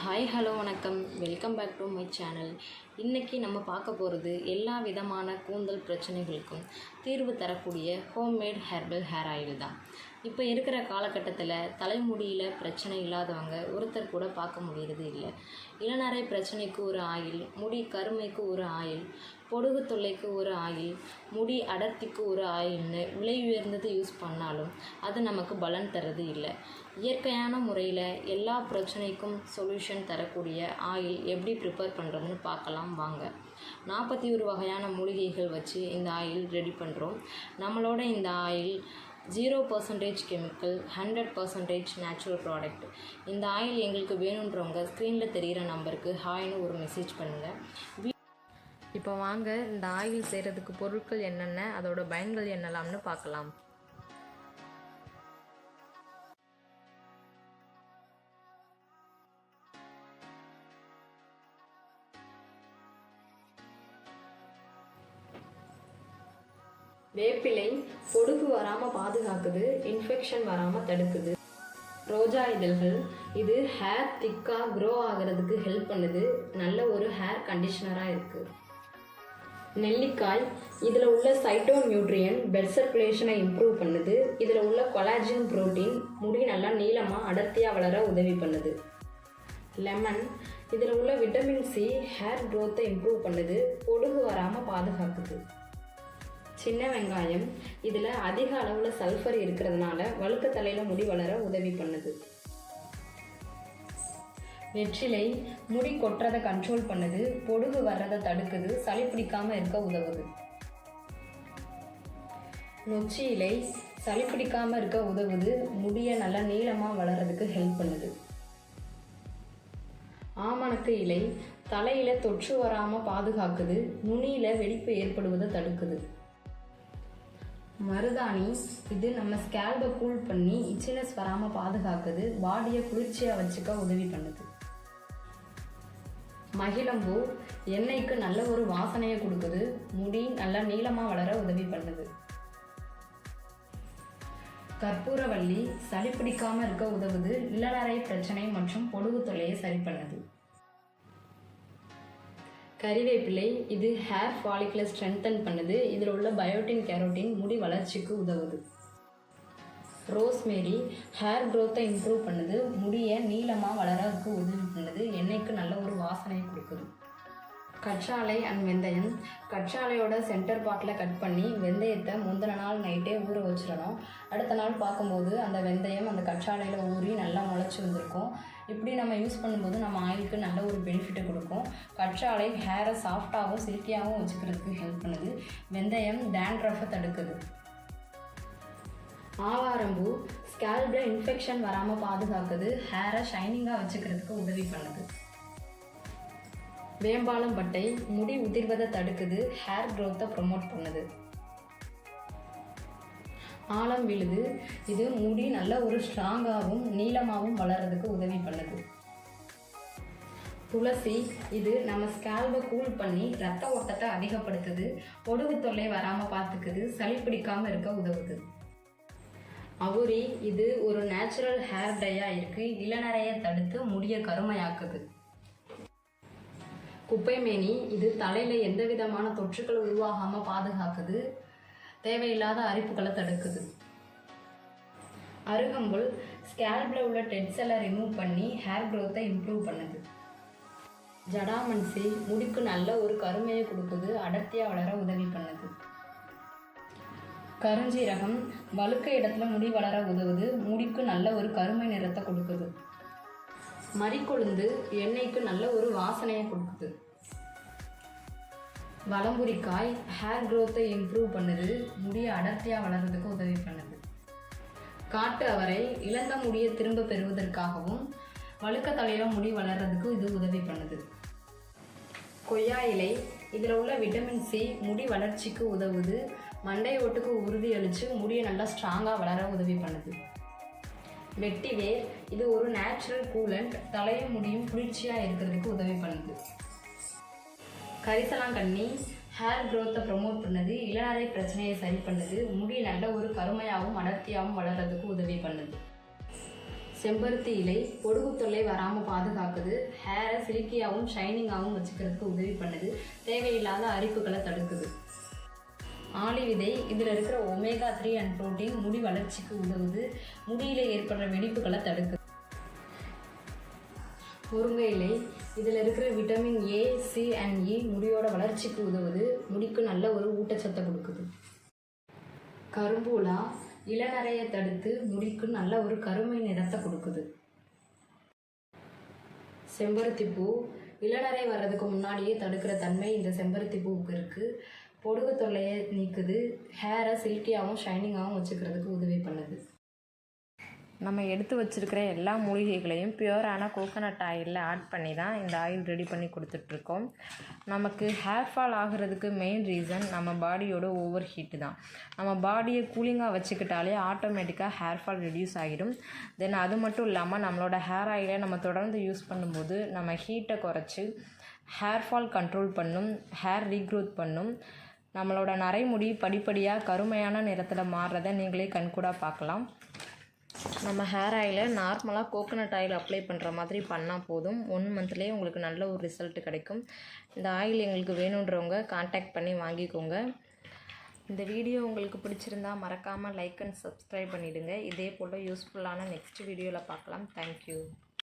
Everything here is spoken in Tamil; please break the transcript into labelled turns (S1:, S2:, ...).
S1: ஹாய் ஹலோ வணக்கம், welcome back to my channel. இன்றைக்கி நம்ம பார்க்க போகிறது எல்லா விதமான கூந்தல் பிரச்சனைகளுக்கும் தீர்வு தரக்கூடிய ஹோம்மேட் ஹெர்பல் ஹேர் ஆயில் தான். இப்போ இருக்கிற காலகட்டத்தில் தலைமுடியில் பிரச்சனை இல்லாதவங்க ஒருத்தர் கூட பார்க்க முடியறது இல்லை. இளநரை பிரச்சனைக்கு ஒரு ஆயில், முடி கருமைக்கு ஒரு ஆயில், பொடுகு தொல்லைக்கு ஒரு ஆயில், முடி அடர்த்திக்கு ஒரு ஆயில்னு விலை உயர்ந்தது யூஸ் பண்ணாலும் அது நமக்கு பலன் தர்றது இல்லை. இயற்கையான முறையில் எல்லா பிரச்சனைக்கும் சொல்யூஷன் தரக்கூடிய ஆயில் எப்படி ப்ரிப்பேர் பண்ணுறதுன்னு பார்க்கலாம் வாங்க. 41 வகையான மூலிகைகள் வச்சு இந்த ஆயில் ரெடி பண்ணுறோம். நம்மளோட இந்த ஆயில் 0% கெமிக்கல், 100% நேச்சுரல் ப்ராடக்ட். இந்த ஆயில் எங்களுக்கு வேணுன்றவங்க ஸ்க்ரீனில் தெரிகிற நம்பருக்கு ஹாய்னு ஒரு மெசேஜ் பண்ணுங்கள். இப்போ வாங்க இந்த ஆயில் செய்கிறதுக்கு பொருட்கள் என்னென்ன, அதோட பயன்கள் என்னலாம்னு பார்க்கலாம். வேப்பிலை பொடுகு வராமல் பாதுகாக்குது, இன்ஃபெக்ஷன் வராமல் தடுக்குது. ரோஜா இதழ்கள், இது ஹேர் திக்காக க்ரோ ஆகிறதுக்கு ஹெல்ப் பண்ணுது, நல்ல ஒரு ஹேர் கண்டிஷனராக இருக்குது. நெல்லிக்காய், இதில் உள்ள சைட்டோ நியூட்ரியன் பிளட் சர்க்குலேஷனை இம்ப்ரூவ் பண்ணுது. இதில் உள்ள கொலாஜன் புரோட்டீன் முடி நல்லா நீளமாக அடர்த்தியாக வளர உதவி பண்ணுது. லெமன், இதில் உள்ள விட்டமின் சி ஹேர் க்ரோத்தை இம்ப்ரூவ் பண்ணுது, பொடுகு வராமல் பாதுகாக்குது. சின்ன வெங்காயம், இதில் அதிக அளவில் சல்ஃபர் இருக்கிறதுனால வழுக்க தலையில் முடி வளர உதவி பண்ணுது. வெற்றிலை, முடி கொட்டுறதை கண்ட்ரோல் பண்ணுது, பொடுகு வர்றதை தடுக்குது, சளி பிடிக்காமல் இருக்க உதவுது. நொச்சி இலை சளி பிடிக்காமல் இருக்க உதவுது, முடியை நல்லா நீளமாக வளர்கிறதுக்கு ஹெல்ப் பண்ணுது. ஆமணக்கு இலை தலையில் தொற்று வராமல் பாதுகாக்குது, நுனியில் வெடிப்பு ஏற்படுவதை தடுக்குது. மருதாணி, இது நம்ம ஸ்கேல்பை கூல் பண்ணி இச்சினஸ் வராமல் பாதுகாக்குது, பாடியை குளிர்ச்சியாக வச்சுக்க உதவி பண்ணுது. மகிழம்பூ எண்ணெய்க்கு நல்ல ஒரு வாசனையை கொடுக்குது, முடி நல்லா நீளமாக வளர உதவி பண்ணுது. கற்பூரவள்ளி சளி பிடிக்காமல் இருக்க உதவுது, இளநரை பிரச்சனை மற்றும் பொடுகு தொல்லையை சரி பண்ணுது. கறிவேப்பிலை, இது ஹேர் ஃபாலிகுலை ஸ்ட்ரென்தன் பண்ணுது, இதில் உள்ள பயோட்டின் கேரோட்டின் முடி வளர்ச்சிக்கு உதவுது. ரோஸ்மேரி ஹேர் க்ரோத்தை இம்ப்ரூவ் பண்ணுது, முடியை நீளமாக வளரதுக்கு உதவி பண்ணுது, எண்ணெய்க்கு நல்ல ஒரு வாசனையை கொடுக்குது. கற்றாழை அண்ட் வெந்தயம், கற்றாழையோட சென்டர் பார்ட்டில் கட் பண்ணி வெந்தயத்தை முந்தின நாள் நைட்டே ஊற வச்சிடணும். அடுத்த நாள் பார்க்கும்போது அந்த வெந்தயம் அந்த கற்றாழையில் ஊறி நல்லா முளைச்சி வந்திருக்கும். இப்படி நம்ம யூஸ் பண்ணும்போது நம்ம ஆயிலுக்கு நல்ல ஒரு பெனிஃபிட்டை கொடுக்கும். கற்றாழை ஹேரை சாஃப்டாகவும் சில்கியாகவும் வச்சுக்கிறதுக்கு ஹெல்ப் பண்ணுது. வெந்தயம் டேண்ட்ரஃபை தடுக்குது. ஆவாரம்பூ ஸ்கேல்பில் இன்ஃபெக்ஷன் வராமல் பாதுகாக்குது, ஹேரை ஷைனிங்காக வச்சுக்கிறதுக்கு உதவி பண்ணுது. வேம்பாலம் பட்டை முடி உதிர்வதை தடுக்குது, ஹேர் க்ரோத்தை ப்ரொமோட் பண்ணுது. ஆலம் விழுது, இது முடி நல்ல ஒரு ஸ்ட்ராங்காகவும் நீளமாகவும் வளர்கிறதுக்கு உதவி பண்ணுது. துளசி, இது நம்ம ஸ்கேல்பை கூல் பண்ணி ரத்த ஓட்டத்தை அதிகப்படுத்துது, பொடுகு தொல்லை வராமல் பார்த்துக்குது, சளி பிடிக்காமல் இருக்க உதவுது. அவுரி, இது ஒரு நேச்சுரல் ஹேர் டையாக இருக்குது, இளநரையை தடுத்து முடியை கருமையாக்குது. குப்பைமேனி, இது தலையில் எந்த விதமான தொற்றுக்கள் உருவாகாமல் பாதுகாக்குது, தேவையில்லாத அரிப்புகளை தடுக்குது. அருகம்புல் ஸ்கேல்பில் உள்ள டெட் செல்லை ரிமூவ் பண்ணி ஹேர் க்ரோத்தை இம்ப்ரூவ் பண்ணுது. ஜடாமன்சி முடிக்கு நல்ல ஒரு கருமையை கொடுக்குது, அடர்த்தியாக வளர உதவி பண்ணுது. கருஞ்சீரகம் வழுக்க இடத்துல முடி வளர உதவுது, முடிக்கு நல்ல ஒரு கருமை நிறத்தை கொடுக்குது. மறிக்கொழுந்து எண்ணெய்க்கு நல்ல ஒரு வாசனையை கொடுக்குது. வலம்புரிக்காய் ஹேர் க்ரோத்தை இம்ப்ரூவ் பண்ணுது, முடியை அடர்த்தியாக வளர்கிறதுக்கு உதவி பண்ணுது. காட்டு அவரை இழந்த முடியை திரும்ப பெறுவதற்காகவும் வழுக்க தலையில் முடி வளர்கிறதுக்கு இது உதவி பண்ணுது. கொய்யா இலை, இதில் உள்ள விட்டமின் சி முடி வளர்ச்சிக்கு உதவுது, மண்டை ஓட்டுக்கு உறுதி அளித்து முடியை நல்லா ஸ்ட்ராங்காக வளர உதவி பண்ணுது. வெட்டிவேர், இது ஒரு நேச்சுரல் கூலண்ட், தலையும் முடியும் குளிர்ச்சியாக இருக்கிறதுக்கு உதவி பண்ணுது. கரிசலாங்கண்ணி ஹேர் க்ரோத்தை ப்ரொமோட் பண்ணுது, இளநரை பிரச்சனையை சரி பண்ணுது, முடி நல்ல ஒரு கருமையாகவும் அடர்த்தியாகவும் வளர்கிறதுக்கு உதவி பண்ணுது. செம்பருத்தி இலை பொடுகு தொல்லை வராமல் பாதுகாக்குது. ஹேரை சில்கியாகவும் ஷைனிங்காகவும் வச்சுக்கிறதுக்கு உதவி பண்ணுது. தேவையில்லாத அரிப்புகளை தடுக்குது. ஆளி விதை இதில் இருக்கிற ஒமேகா 3 அண்ட் புரோட்டீன் முடி வளர்ச்சிக்கு உதவுது. முடியில் ஏற்படுற வெடிப்புகளை தடுக்குது. முருங்கை இலை இதில் இருக்கிற vitamin A, C and E முடியோட வளர்ச்சிக்கு உதவுது. முடிக்கு நல்ல ஒரு ஊட்டச்சத்தை கொடுக்குது. கரும்பூலா இளநரையை தடுத்து முடிக்கு நல்ல ஒரு கருமை நிறத்தை கொடுக்குது. செம்பருத்தி பூ இளநரை வர்றதுக்கு முன்னாடியே தடுக்கிற தன்மை இந்த செம்பருத்தி பூவுக்கு இருக்குது. பொடுகு தொல்லையை நீக்குது. ஹேரை சில்கியாகவும் ஷைனிங்காகவும் வச்சுக்கிறதுக்கு உதவி பண்ணுது. நம்ம எடுத்து வச்சுருக்கிற எல்லா மூலிகைகளையும் பியூரான கோகோனட் ஆயிலில் ஆட் பண்ணி தான் இந்த ஆயில் ரெடி பண்ணி கொடுத்துட்ருக்கோம். நமக்கு ஹேர் ஃபால் ஆகிறதுக்கு மெயின் ரீசன் நம்ம பாடியோட ஓவர் ஹீட்டு தான். நம்ம பாடியை கூலிங்காக வச்சுக்கிட்டாலே ஆட்டோமேட்டிக்காக ஹேர் ஃபால் ரெடியூஸ் ஆகிடும். தென் அது மட்டும் இல்லாமல் நம்மளோட ஹேர் ஆயிலை நம்ம தொடர்ந்து யூஸ் பண்ணும்போது நம்ம ஹீட்டை குறைச்சி ஹேர் ஃபால் கண்ட்ரோல் பண்ணும், ஹேர் ரீக்ரோத் பண்ணும். நம்மளோட நரைமுடி படிப்படியாக கருமையான நிறத்தில் மாறுறதை நீங்களே கண்கூடாக பார்க்கலாம். நம்ம ஹேர் ஆயிலை நார்மலாக கோகோனட் ஆயில் அப்ளை பண்ணுற மாதிரி பண்ணால் போதும். 1 மந்த்லேயே உங்களுக்கு நல்ல ஒரு ரிசல்ட் கிடைக்கும். இந்த ஆயில் எங்களுக்கு வேணுன்றவங்க கான்டாக்ட் பண்ணி வாங்கிக்கோங்க. இந்த வீடியோ உங்களுக்கு பிடிச்சிருந்தா மறக்காமல் லைக் அண்ட் சப்ஸ்கிரைப் பண்ணிவிடுங்க. இதே போல் யூஸ்ஃபுல்லான நெக்ஸ்ட் வீடியோவில் பார்க்கலாம். தேங்க்யூ.